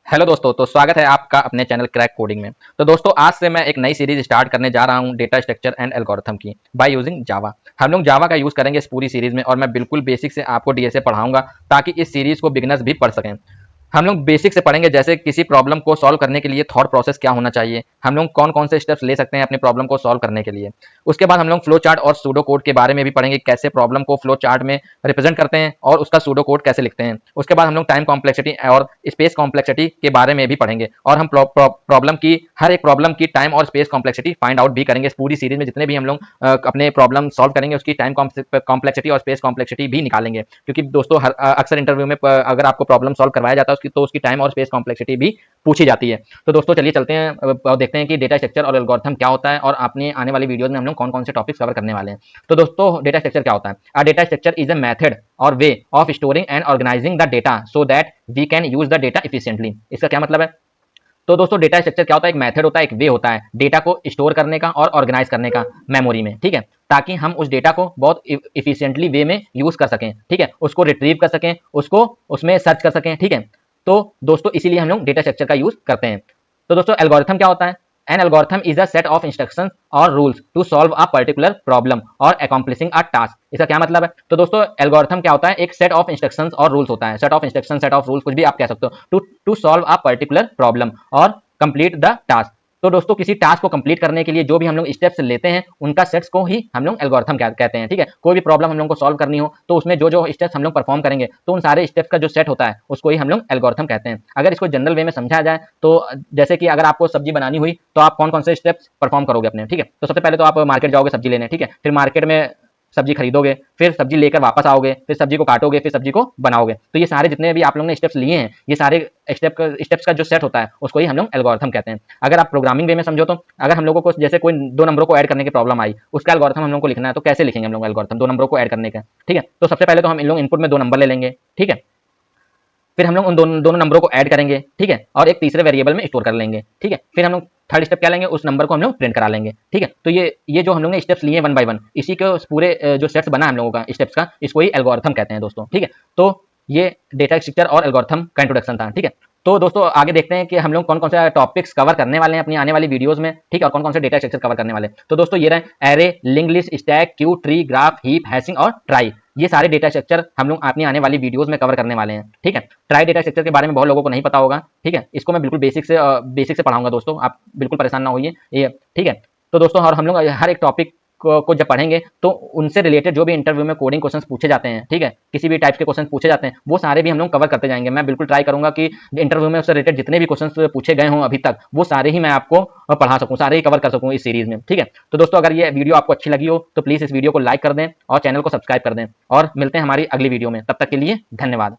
Hello दोस्तों, तो स्वागत है आपका अपने चैनल क्रैक कोडिंग में। तो दोस्तों, आज से मैं एक नई सीरीज स्टार्ट करने जा रहा हूं डेटा स्ट्रक्चर एंड एल्गोरिथम की बाय यूजिंग जावा। हम लोग जावा का यूज करेंगे इस पूरी सीरीज में और मैं बिल्कुल बेसिक से आपको डीएसए पढ़ाऊंगा ताकि इस सीरीज को बिगिनर्स भी पढ़ सकें। हम लोग बेसिक से पढ़ेंगे, जैसे किसी प्रॉब्लम को सॉल्व करने के लिए थॉट प्रोसेस क्या होना चाहिए, हम लोग कौन कौन से स्टेप्स ले सकते हैं अपने प्रॉब्लम को सॉल्व करने के लिए। उसके बाद हम लोग फ्लो चार्ट और सूडो कोड के बारे में भी पढ़ेंगे, कैसे प्रॉब्लम को फ्लो चार्ट में रिप्रेजेंट करते हैं और उसका सूडो कोड कैसे लिखते हैं। उसके बाद हम लोग टाइम कॉम्प्लेक्सिटी और स्पेस कॉम्प्लेक्सिटी के बारे में भी पढ़ेंगे और हम प्रॉब्लम की हर एक प्रॉब्लम की टाइम और स्पेस कॉम्प्लेक्सिटी फाइंड आउट भी करेंगे। इस पूरी सीरीज में जितने भी हम लोग अपने प्रॉब्लम सॉल्व करेंगे उसकी टाइम कॉम्प्लेक्सिटी और स्पेस कॉम्प्लेक्सिटी भी निकालेंगे, क्योंकि दोस्तों अक्सर इंटरव्यू में अगर आपको प्रॉब्लम सॉल्व करवाया जाता है तो उसकी टाइम और स्पेस कॉम्प्लेक्सिटी भी पूछी जाती है। तो दोस्तों चलिए चलते हैं और देखते हैं कि डेटा स्ट्रक्चर और एल्गोरिथम क्या होता है और अपने आने वाली वीडियोस में हम लोग कौन कौन से टॉपिक्स कवर करने वाले हैं। तो दोस्तों, डेटा स्ट्रक्चर क्या होता है? A data structure is a method or way of storing and organizing the data so that we can use the data efficiently. इसका क्या मतलब है? तो दोस्तों, डेटा स्ट्रक्चर क्या होता है? एक मेथड होता है, एक वे होता है डेटा को स्टोर करने का और ऑर्गेनाइज करने का मेमोरी में, ठीक है, ताकि हम उस डेटा को बहुत इफिशिएंटली वे में यूज कर सकें, ठीक है, उसको रिट्रीव कर सकें, उसको उसमें सर्च कर सकें, ठीक है। तो दोस्तों, इसीलिए हम लोग डेटा स्ट्रक्चर का यूज करते हैं। तो दोस्तों, एल्गोरिथम क्या होता है? An algorithm is a set of instructions और rules to solve a particular problem or accomplishing a task. इसका क्या मतलब है? तो दोस्तों, एल्गोरिथम क्या होता है? एक सेट ऑफ इंस्ट्रक्शंस और रूल्स होता है। Set of instructions, set of rules, कुछ भी आप कह सकते हो, to solve a particular problem और कंप्लीट द टास्क। तो दोस्तों, किसी टास्क को कंप्लीट करने के लिए जो भी हम लोग स्टेप्स लेते हैं उनका सेट्स को ही हम लोग एल्गोरिथम कहते हैं, ठीक है। कोई भी प्रॉब्लम हम लोग को सॉल्व करनी हो तो उसमें जो जो स्टेप्स हम लोग परफॉर्म करेंगे तो उन सारे स्टेप्स का जो सेट होता है उसको ही हम लोग एल्गोरिथम कहते हैं। अगर इसको जनरल वे में समझा जाए तो जैसे कि अगर आपको सब्जी बनानी हुई तो आप कौन कौन से स्टेप्स परफॉर्म करोगे अपने, ठीक है। तो सबसे पहले तो आप मार्केट जाओगे सब्जी लेने, ठीक है, फिर मार्केट में सब्जी खरीदोगे, फिर सब्जी लेकर वापस आओगे, फिर सब्जी को काटोगे, फिर सब्जी को बनाओगे। तो ये सारे जितने भी आप लोगों ने स्टेप्स लिए हैं, ये सारे स्टेप्स का जो सेट होता है उसको ही हम लोग एल्गोरिथम कहते हैं। अगर आप प्रोग्रामिंग वे में समझो तो अगर हम लोगों को जैसे कोई दो नंबरों को ऐड करने की प्रॉब्लम आई, उसका एल्गोरिथम हम लोग को लिखना है, तो कैसे लिखेंगे हम लोग एल्गोरिथम दो नंबरों को ऐड करने का, ठीक है। तो सबसे पहले तो हम इन लोग इनपुट में दो नंबर ले लेंगे, ठीक है, फिर हम लोग उन दोनों नंबरों को ऐड करेंगे, ठीक है, और एक तीसरे वेरिएबल में स्टोर कर लेंगे, ठीक है। फिर हम लोग थर्ड स्टेप क्या लेंगे? उस नंबर को हम लोग प्रिंट करा लेंगे, ठीक है। तो ये जो हम लोग ने स्टेप्स लिए वन बाय वन, इसी के पूरे जो सेट्स बना हम लोगों का स्टेप्स का, इसको ही एल्गोरिथम कहते हैं दोस्तों, ठीक है। तो ये डेटा स्ट्रक्चर और एल्गोरिथम का इंट्रोडक्शन था, ठीक है। तो दोस्तों, आगे देखते हैं कि हम लोग कौन कौन से टॉपिक्स कवर करने वाले हैं अपनी आने वाली वीडियोस में, ठीक है, और कौन कौन से डेटा स्ट्रक्चर कवर करने वाले हैं। तो दोस्तों, ये रहे array, link list, stack, Q, tree, graph, heap, hashing और ट्राई। ये सारे डेटा स्ट्रक्चर हम लोग अपनी आने वाली वीडियोस में कवर करने वाले हैं, ठीक है। ट्राई डेटा स्ट्रक्चर के बारे में बहुत लोगों को नहीं पता होगा, ठीक है, इसको मैं बिल्कुल बेसिक से पढ़ाऊंगा दोस्तों, आप बिल्कुल परेशान ना होइए, ये ठीक है। तो दोस्तों, और हम लोग हर एक टॉपिक को जब पढ़ेंगे तो उनसे रिलेटेड जो भी इंटरव्यू में कोडिंग क्वेश्चंस पूछे जाते हैं, ठीक है, किसी भी टाइप के क्वेश्चन पूछे जाते हैं, वो सारे भी हम लोग कवर करते जाएंगे। मैं बिल्कुल ट्राई करूंगा कि इंटरव्यू में उससे रिलेटेड जितने भी क्वेश्चंस पूछे गए हों अभी तक, वो सारे ही मैं आपको पढ़ा सकूं, सारे ही कवर कर सकूं इस सीरीज में, ठीक है। तो दोस्तों, अगर ये वीडियो आपको अच्छी लगी हो तो प्लीज इस वीडियो को लाइक कर दें और चैनल को सब्सक्राइब कर दें और मिलते हैं हमारी अगली वीडियो में। तब तक के लिए धन्यवाद।